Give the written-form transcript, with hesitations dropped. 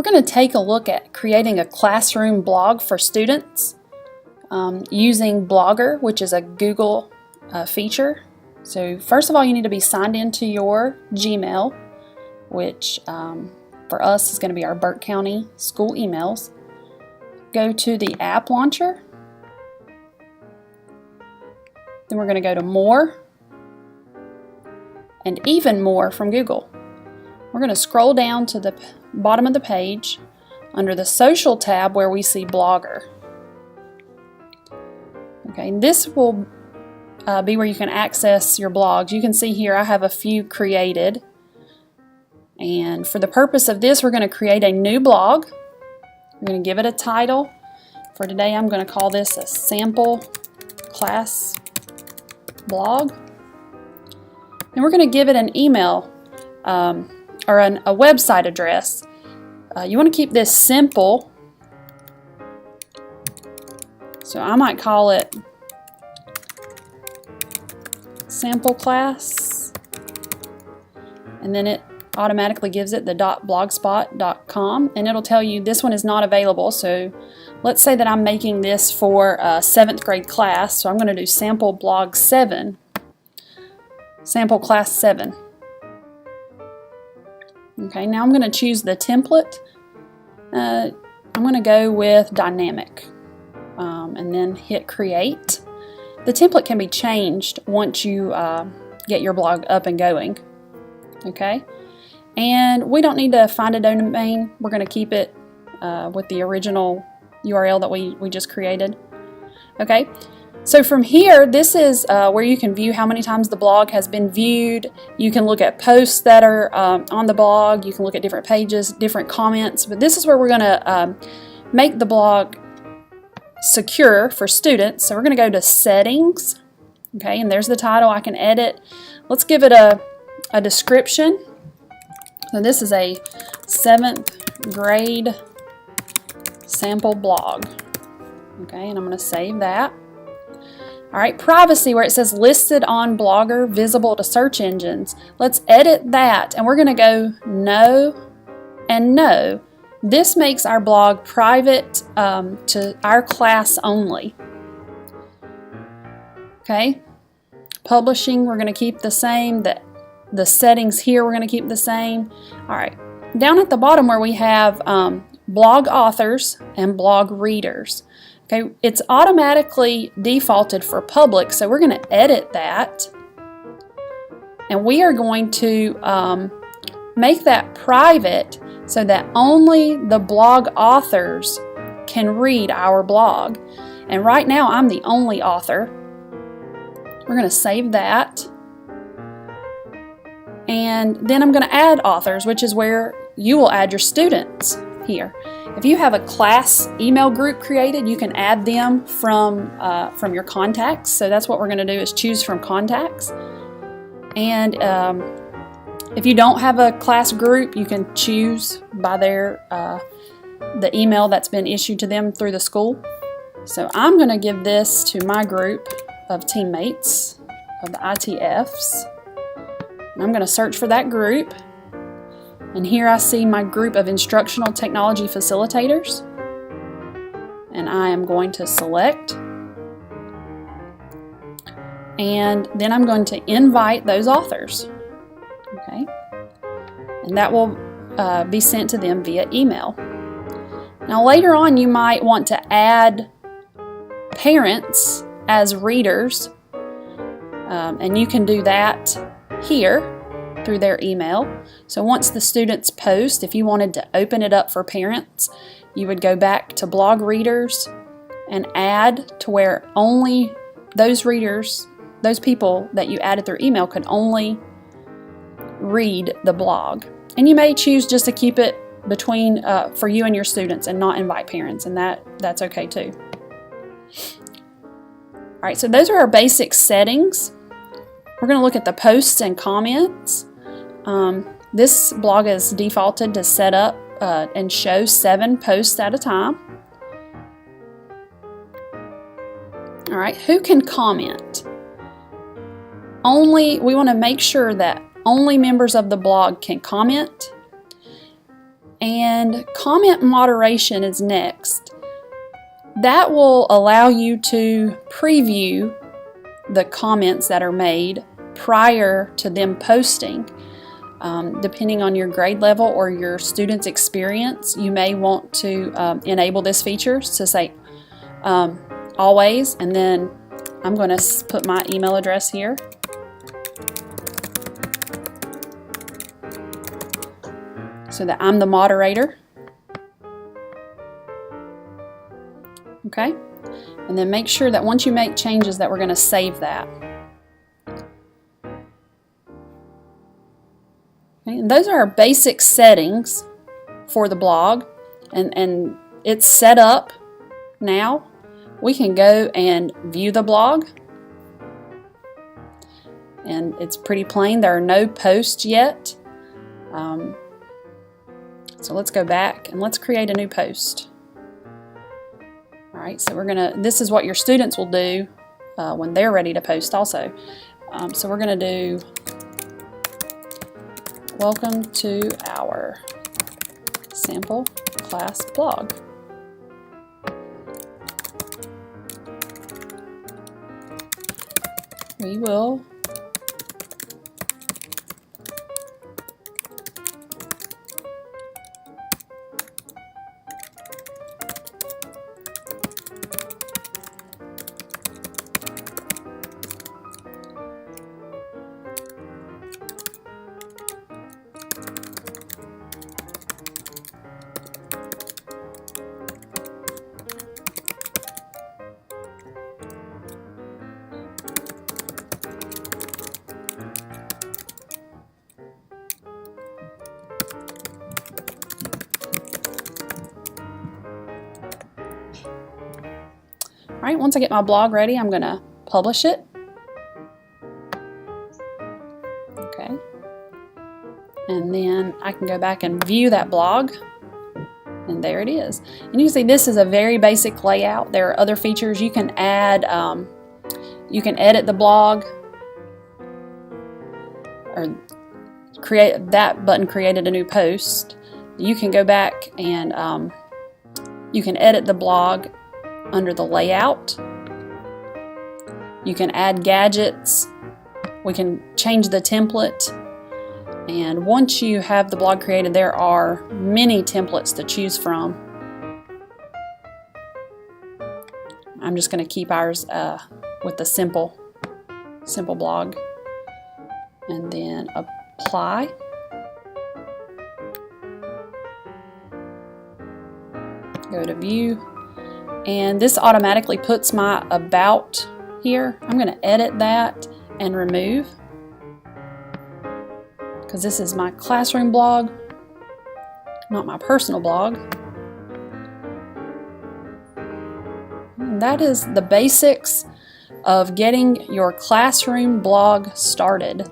We're going to take a look at creating a classroom blog for students using Blogger, which is a Google feature. So first of all, you need to be signed into your Gmail, which for us is going to be our Burke County school emails. Go to the app launcher. Then we're going to go to More and Even More from Google. We're going to scroll down to the bottom of the page under the Social tab where we see Blogger. Okay, this will be where you can access your blogs. You can see here I have a few created, and for the purpose of this we're going to create a new blog. We're going to give it a title. For today I'm going to call this a sample class blog, and we're going to give it an email or a website address. You want to keep this simple, so I might call it sample class, and then it automatically gives it the .blogspot.com, and it'll tell you this one is not available. So let's say that I'm making this for a 7th grade class, so I'm going to do sample blog 7, sample class 7. Okay, now I'm going to choose the template. I'm going to go with dynamic and then hit create. The template can be changed once you get your blog up and going. Okay, and we don't need to find a domain. We're going to keep it with the original URL that we just created. Okay, so from here, this is where you can view how many times the blog has been viewed. You can look at posts that are on the blog. You can look at different pages, different comments. But this is where we're going to make the blog secure for students. So we're going to go to Settings. Okay, and there's the title. I can edit. Let's give it a description. So this is a 7th grade sample blog. Okay, and I'm going to save that. Alright, privacy, where it says listed on Blogger, visible to search engines. Let's edit that, and we're going to go no and no. This makes our blog private to our class only. Okay, publishing, we're going to keep the same. The settings here, we're going to keep the same. Alright, down at the bottom where we have blog authors and blog readers. Okay, it's automatically defaulted for public, so we're going to edit that, and we are going to make that private so that only the blog authors can read our blog. And right now I'm the only author. We're going to save that, and then I'm going to add authors, which is where you will add your students here. If you have a class email group created, you can add them from your contacts. So that's what we're going to do, is choose from contacts. And if you don't have a class group, you can choose by the email that's been issued to them through the school. So I'm going to give this to my group of teammates of the ITFs. And I'm going to search for that group. And here I see my group of instructional technology facilitators, and I am going to select, and then I'm going to invite those authors. Okay, and that will be sent to them via email. Now later on you might want to add parents as readers, and you can do that here through their email. So once the students post, if you wanted to open it up for parents, you would go back to blog readers and add to where only those readers, those people that you added through email, could only read the blog. And you may choose just to keep it between for you and your students and not invite parents, and that's okay too. Alright, so those are our basic settings. We're going to look at the posts and comments. This blog is defaulted to set up and show 7 posts at a time. Alright, who can comment? We want to make sure that only members of the blog can comment, And comment moderation is next. That will allow you to preview the comments that are made prior to them posting. Depending on your grade level or your student's experience, you may want to enable this feature to say always, and then I'm going to put my email address here. So that I'm the moderator. Okay, and then make sure that once you make changes that we're going to save that. Okay, and those are our basic settings for the blog, and it's set up now. We can go and view the blog, and it's pretty plain. There are no posts yet. So let's go back and let's create a new post. All right, so this is what your students will do when they're ready to post also. So we're going to do, welcome to our sample class blog. We will All right, once I get my blog ready, I'm going to publish it. Okay. And then I can go back and view that blog. And there it is. And you can see this is a very basic layout. There are other features you can add. You can edit the blog, or create that button created a new post. You can go back and you can edit the blog under the layout. You can add gadgets. We can change the template. And once you have the blog created, there are many templates to choose from. I'm just going to keep ours with the simple blog. And then apply. Go to view. And this automatically puts my about here. I'm going to edit that and remove, because this is my classroom blog, not my personal blog. And that is the basics of getting your classroom blog started.